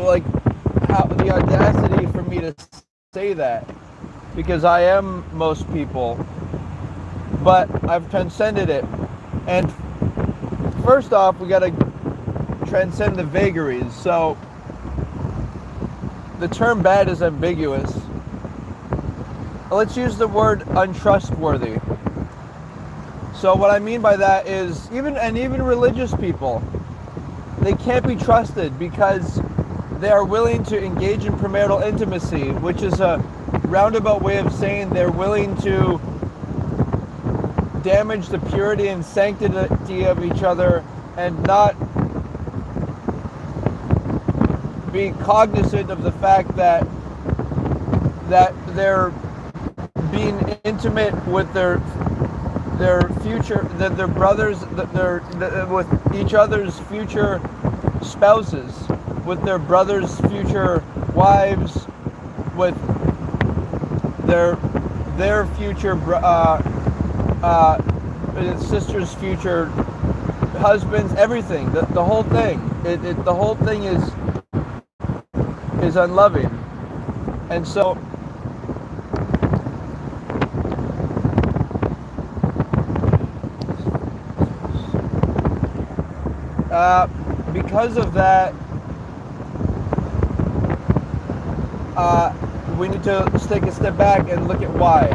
like how the audacity for me to say that, because I am most people, but I've transcended it. And first off, we got to transcend the vagaries. So the term bad is ambiguous. Let's use the word untrustworthy. So what I mean by that is even religious people, they can't be trusted because they are willing to engage in premarital intimacy, which is a roundabout way of saying they're willing to damage the purity and sanctity of each other and not be cognizant of the fact that they're being intimate with their future, their brothers, with each other's future spouses, with their brothers' future wives, with their future sister's future husbands, everything, the whole thing. The whole thing is unloving, and so because of that, we need to take a step back and look at why.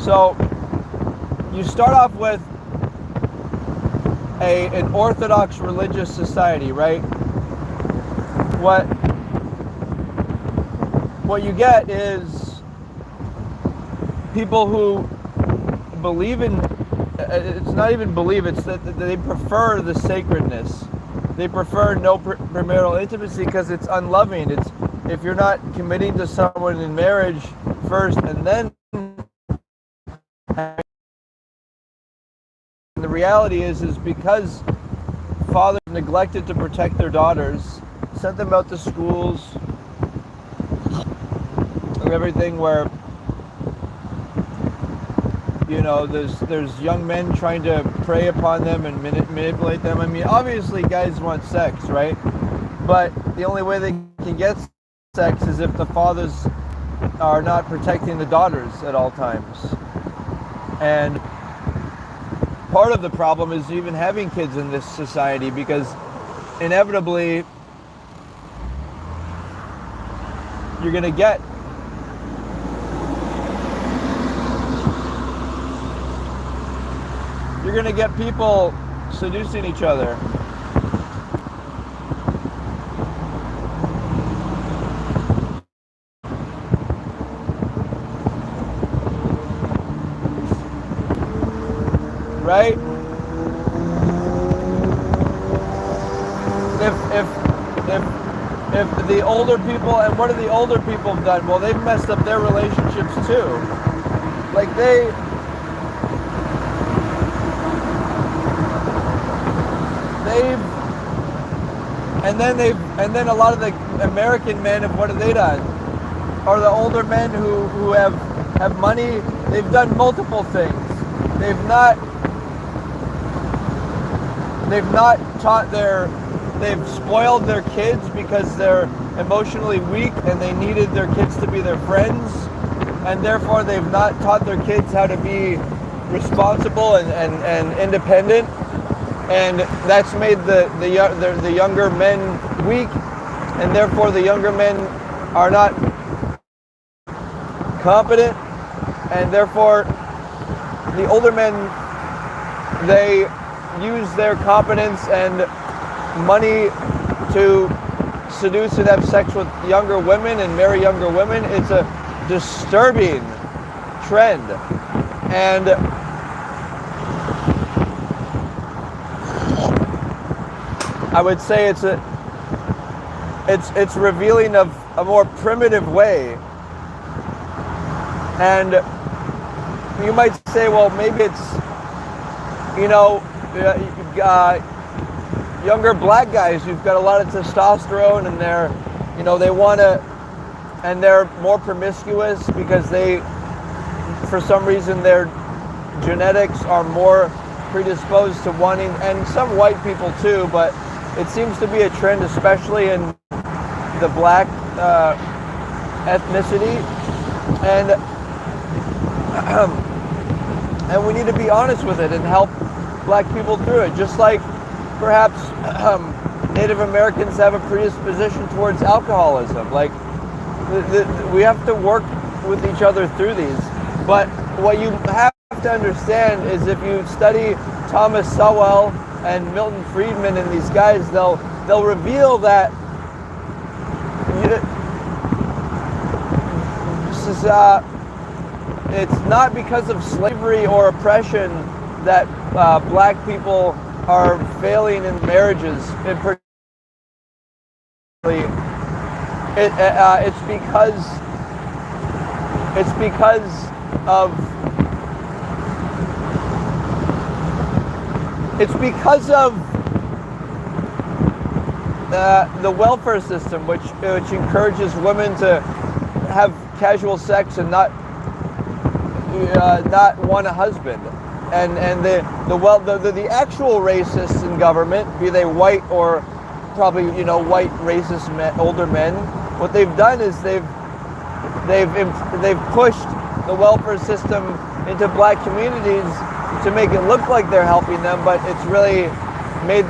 So you start off with an Orthodox religious society, right? What you get is people who believe in, it's not even believe, it's that they prefer the sacredness. They prefer no premarital intimacy because it's unloving. It's, if you're not committing to someone in marriage first and then, and the reality is because fathers neglected to protect their daughters, sent them out to schools and everything where, you know, there's young men trying to prey upon them and manipulate them. I mean, obviously guys want sex, right? But the only way they can get sex is if the fathers are not protecting the daughters at all times. And part of the problem is even having kids in this society, because inevitably you're going to get people seducing each other. Right? If the older people, and what have the older people done? Well, they've messed up their relationships too. Like and then a lot of the American men, what have they done? Or the older men who have money, they've done multiple things. They've not they've spoiled their kids because they're emotionally weak and they needed their kids to be their friends, and therefore they've not taught their kids how to be responsible and independent, and that's made the younger men weak, and therefore the younger men are not competent, and therefore the older men, they use their competence and money to seduce and have sex with younger women and marry younger women. It's a disturbing trend, and I would say it's revealing of a more primitive way. And you might say, well, maybe it's, you know, younger black guys who've got a lot of testosterone, and they're, you know, they want to, and they're more promiscuous because they, for some reason, their genetics are more predisposed to wanting, and some white people too, but it seems to be a trend, especially in the black ethnicity, and and we need to be honest with it and help black people through it. Just like perhaps Native Americans have a predisposition towards alcoholism. Like we have to work with each other through these. But what you have to understand is if you study Thomas Sowell and Milton Friedman and these guys, they'll reveal that it's not because of slavery or oppression that black people are failing in marriages. It's because of the welfare system, which encourages women to have casual sex and not want a husband, and the actual racists in government, be they white or probably white racist older men, what they've done is they've pushed the welfare system into black communities to make it look like they're helping them, but it's really made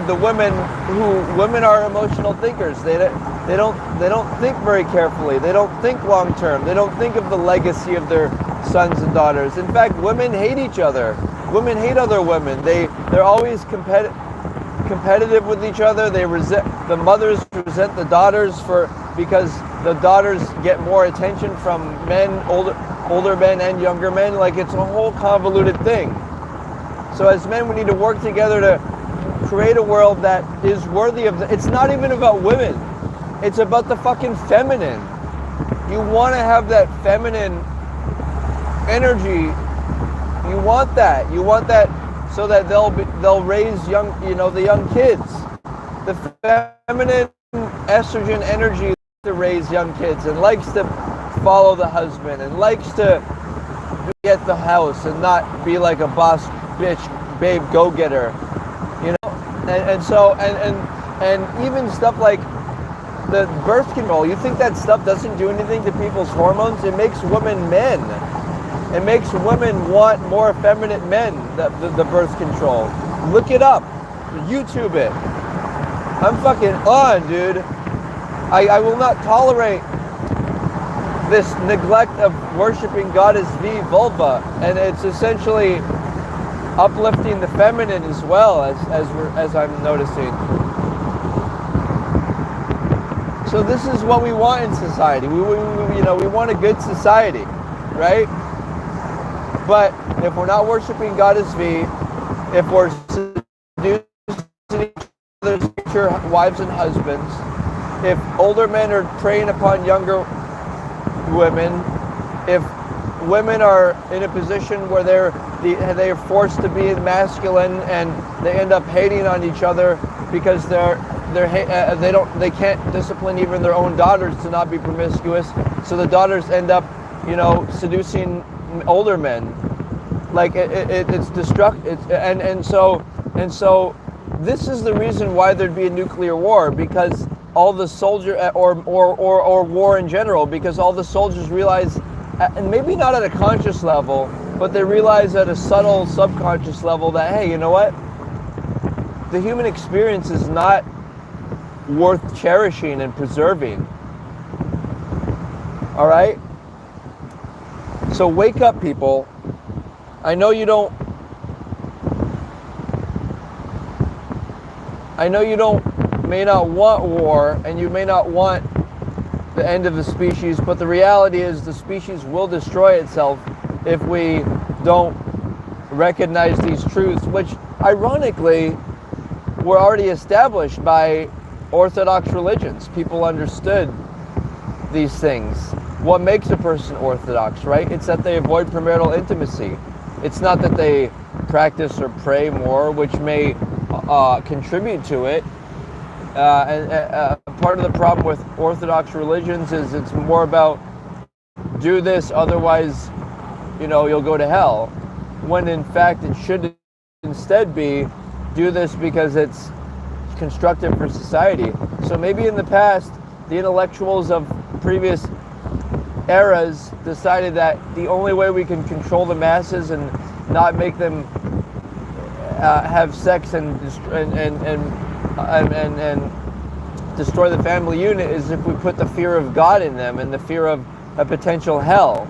the women are emotional thinkers. They don't think very carefully. They don't think long term. They don't think of the legacy of their sons and daughters. In fact, women hate each other. Women hate other women. They're always competitive with each other. The mothers resent the daughters because the daughters get more attention from men, older men and younger men. Like, it's a whole convoluted thing. So as men, we need to work together to create a world that is worthy of it's not even about women. It's about the fucking feminine. You want to have that feminine energy. You want that. You want that so that they'll raise the young kids. The feminine estrogen energy to raise young kids and likes to follow the husband and likes to be at the house and not be like a boss bitch babe go-getter, and even stuff like the birth control. You think that stuff doesn't do anything to people's hormones? It makes women men. It makes women want more effeminate men, the birth control. Look it up. YouTube it. I'm fucking on, dude. I will not tolerate this neglect of worshiping Goddess V vulva, and it's essentially uplifting the feminine as well, as I'm noticing. So this is what we want in society. We want a good society, right? But if we're not worshiping Goddess V, if we're seducing each other's future wives and husbands, if older men are preying upon younger women, if women are in a position where they're forced to be masculine and they end up hating on each other because they can't discipline even their own daughters to not be promiscuous, so the daughters end up seducing older men. Like it's destructive. And so this is the reason why there'd be a nuclear war, because all the soldier or war in general, because all the soldiers realize, and maybe not at a conscious level, but they realize at a subtle subconscious level that, hey, you know what? The human experience is not worth cherishing and preserving. All right? So wake up, people. I know you may not want war, and you may not want the end of the species, but the reality is the species will destroy itself if we don't recognize these truths, which ironically were already established by Orthodox religions. People understood these things. What makes a person Orthodox, right? It's that they avoid premarital intimacy. It's not that they practice or pray more, which may contribute to it. Part of the problem with Orthodox religions is it's more about do this, otherwise, you'll go to hell. When in fact it should instead be do this because it's constructive for society. So maybe in the past, the intellectuals of previous eras decided that the only way we can control the masses and not make them have sex and destroy the family unit is if we put the fear of God in them and the fear of a potential hell.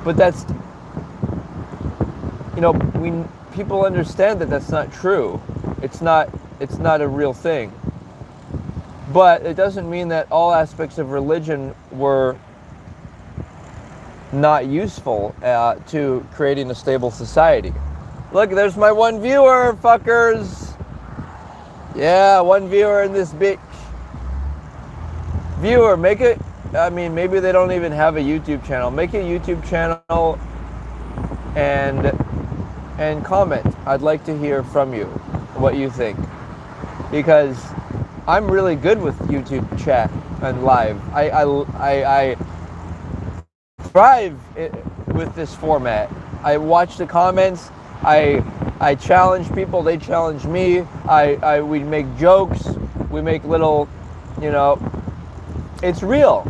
But that's, people understand that that's not true. It's not a real thing. But it doesn't mean that all aspects of religion were not useful to creating a stable society. Look, there's my one viewer, fuckers. Yeah, one viewer in this bitch. Viewer, make it, maybe they don't even have a YouTube channel. Make a YouTube channel and comment. I'd like to hear from you what you think. Because I'm really good with YouTube chat and live. I thrive with this format. I watch the comments. I challenge people. They challenge me. We make jokes. We make little, it's real.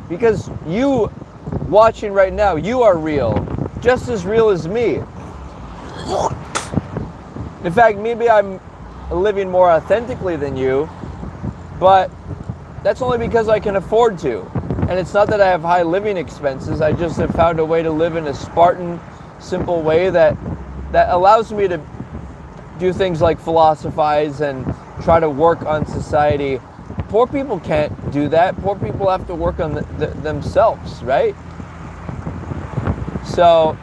Because you watching right now, you are real. Just as real as me. In fact, maybe I'm living more authentically than you, but that's only because I can afford to. And it's not that I have high living expenses. I just have found a way to live in a Spartan, simple way that allows me to do things like philosophize and try to work on society. Poor people can't do that. Poor people have to work on themselves, right? So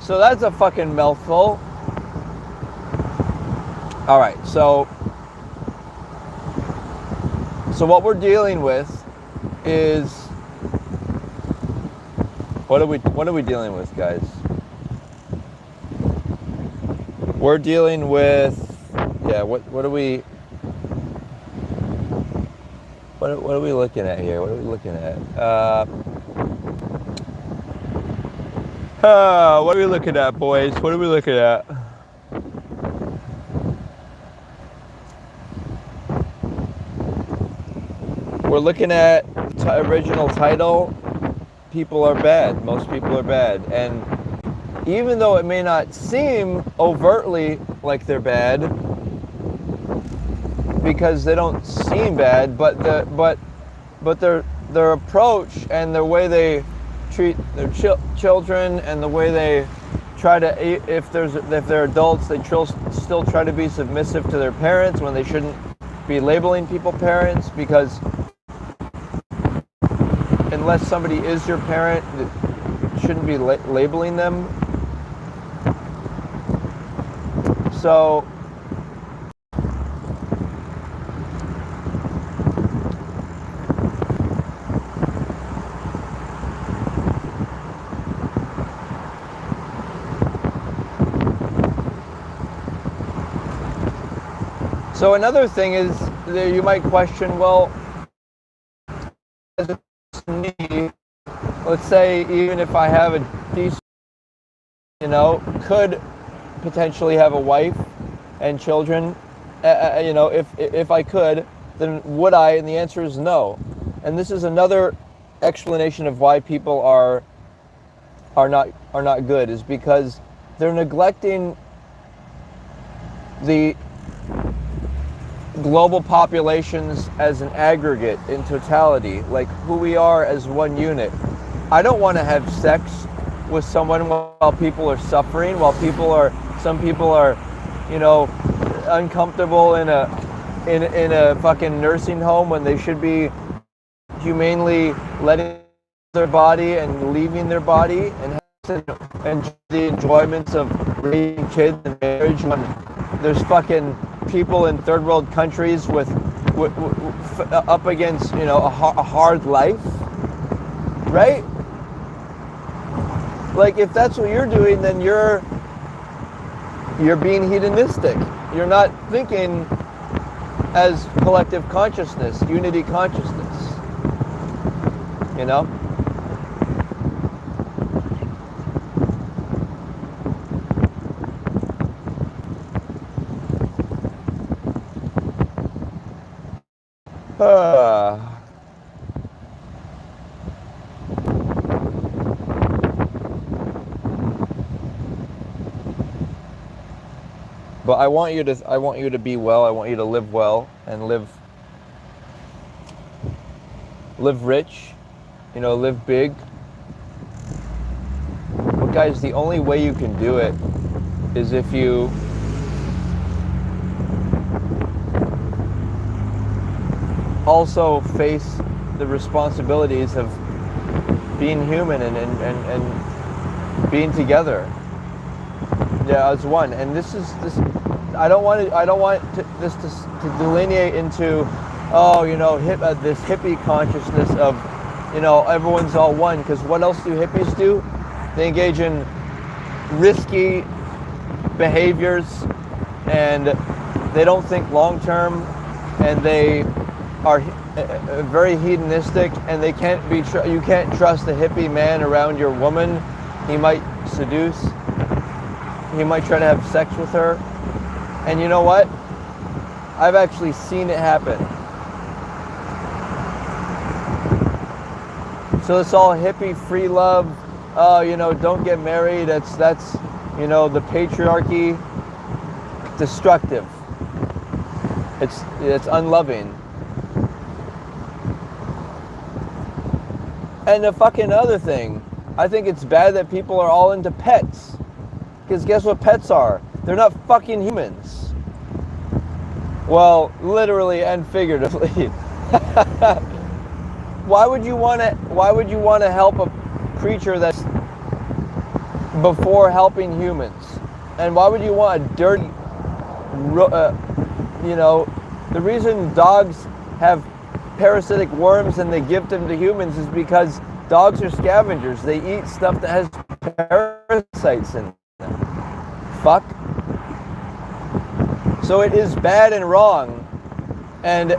so that's a fucking mouthful. All right, so what we're dealing with is what are we dealing with, guys? We're dealing with what are we looking at here? What are we looking at? What are we looking at, boys? What are we looking at? We're looking at the original title, People Are Bad. Most people are bad. And even though it may not seem overtly like they're bad, because they don't seem bad, but their approach and the way they treat their children and the way they try to, if they're adults, they still try to be submissive to their parents when they shouldn't be labeling people parents, because unless somebody is your parent, you shouldn't be labeling them. So another thing is that you might question, well, me, let's say even if I have a decent, could potentially have a wife and children, if I could, then would I? And the answer is no. And this is another explanation of why people are not good, is because they're neglecting the global populations as an aggregate in totality, like who we are as one unit. I don't want to have sex with someone while people are suffering, while some people are, uncomfortable in a fucking nursing home when they should be humanely letting their body and leaving their body and the enjoyments of raising kids and marriage when there's fucking people in third world countries with up against a hard life, right? Like, if that's what you're doing, then you're being hedonistic. You're not thinking as collective consciousness, unity consciousness. You know? But I want you to be well. I want you to live well and live rich, you know, live big. But guys, the only way you can do it is if you also face the responsibilities of being human and being together. Yeah, as one. And this. I don't want this to delineate into, oh, you know, this hippie consciousness of, you know, everyone's all one. Because what else do hippies do? They engage in risky behaviors, and they don't think long term, and they are very hedonistic, and they can't be. You can't trust a hippie man around your woman. He might seduce. He might try to have sex with her. And you know what? I've actually seen it happen. So it's all hippie free love. Oh, you know, don't get married. That's you know, the patriarchy. Destructive. It's unloving. And the fucking other thing, I think it's bad that people are all into pets. Because guess what pets are? They're not fucking humans. Well, literally and figuratively. Why would you want to help a creature that's before helping humans? And why would you want a dirty, you know, the reason dogs have parasitic worms and they give them to humans is because dogs are scavengers. They eat stuff that has parasites in them. Fuck. So it is bad and wrong and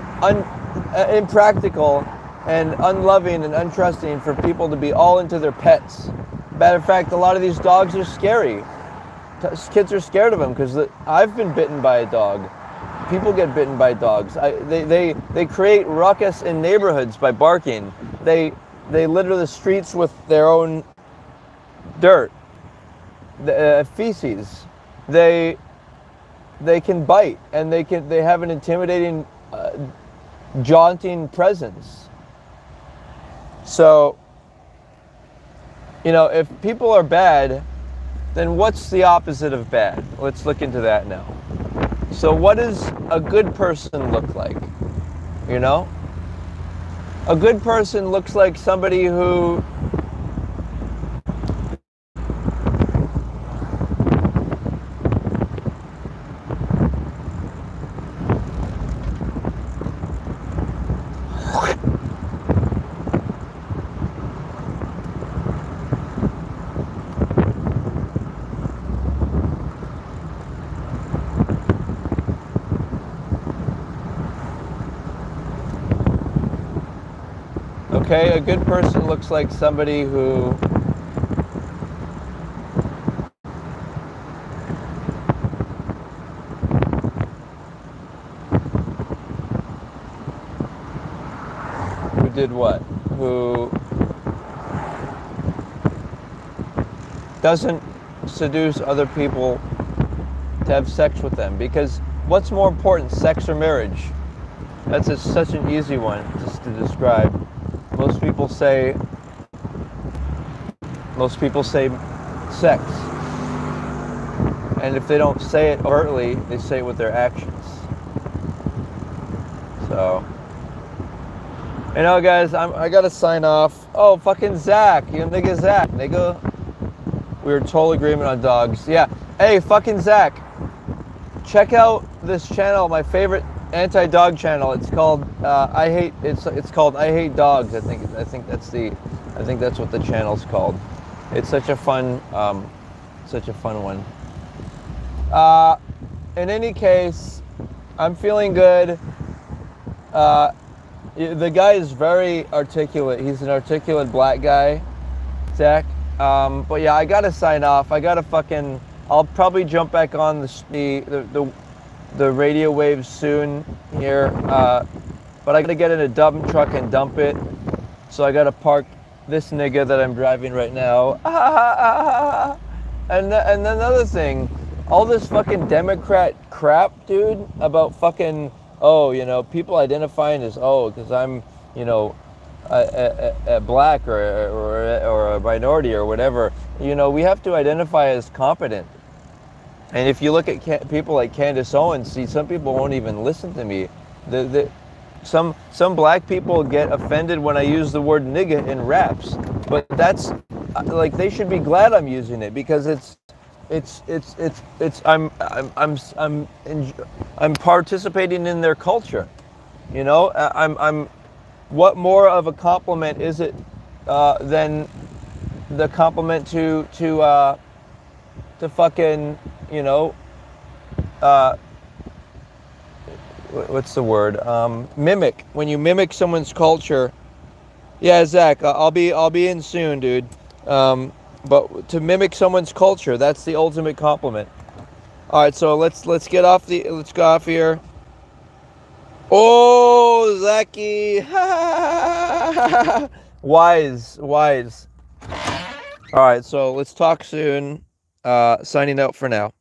impractical and unloving and untrusting for people to be all into their pets. Matter of fact, a lot of these dogs are scary. Kids are scared of them because I've been bitten by a dog. People get bitten by dogs. They create ruckus in neighborhoods by barking. They litter the streets with their own dirt, feces. They can bite, and they have an intimidating, jaunting presence. So, you know, if people are bad, then what's the opposite of bad? Let's look into that now. So what does a good person look like? You know? A good person looks like somebody who Okay, a good person looks like somebody who did what? Who doesn't seduce other people to have sex with them. Because what's more important, sex or marriage? That's such an easy one just to describe. Most people say sex. And if they don't say it overtly, they say it with their actions. So, you know, guys, I gotta sign off. Oh, fucking Zach, you nigga Zach, nigga. We were total agreement on dogs. Yeah. Hey, fucking Zach, check out this channel, my favorite anti-dog channel. It's called It's called I Hate Dogs. I think that's what the channel's called. It's such a fun one. In any case, I'm feeling good. The guy is very articulate. He's an articulate black guy, Zach. But yeah, I gotta sign off. I gotta fucking. I'll probably jump back on the radio waves soon here. But I gotta get in a dump truck and dump it. So I gotta park this nigga that I'm driving right now. And another thing, all this fucking Democrat crap, dude, about fucking, oh, you know, people identifying as, oh, because I'm, you know, a black or a minority or whatever. You know, we have to identify as competent. And if you look at people like Candace Owens, see, some people won't even listen to me. Some black people get offended when I use the word nigga in raps, but that's like, they should be glad I'm using it, because I'm participating in their culture. You know, I'm what more of a compliment is it than the compliment to fucking, you know, what's the word? Mimic. When you mimic someone's culture. Yeah, Zach, I'll be in soon, dude. But to mimic someone's culture, that's the ultimate compliment. All right, so let's go off here. Oh, Zachy. Wise. All right, so let's talk soon. Signing out for now.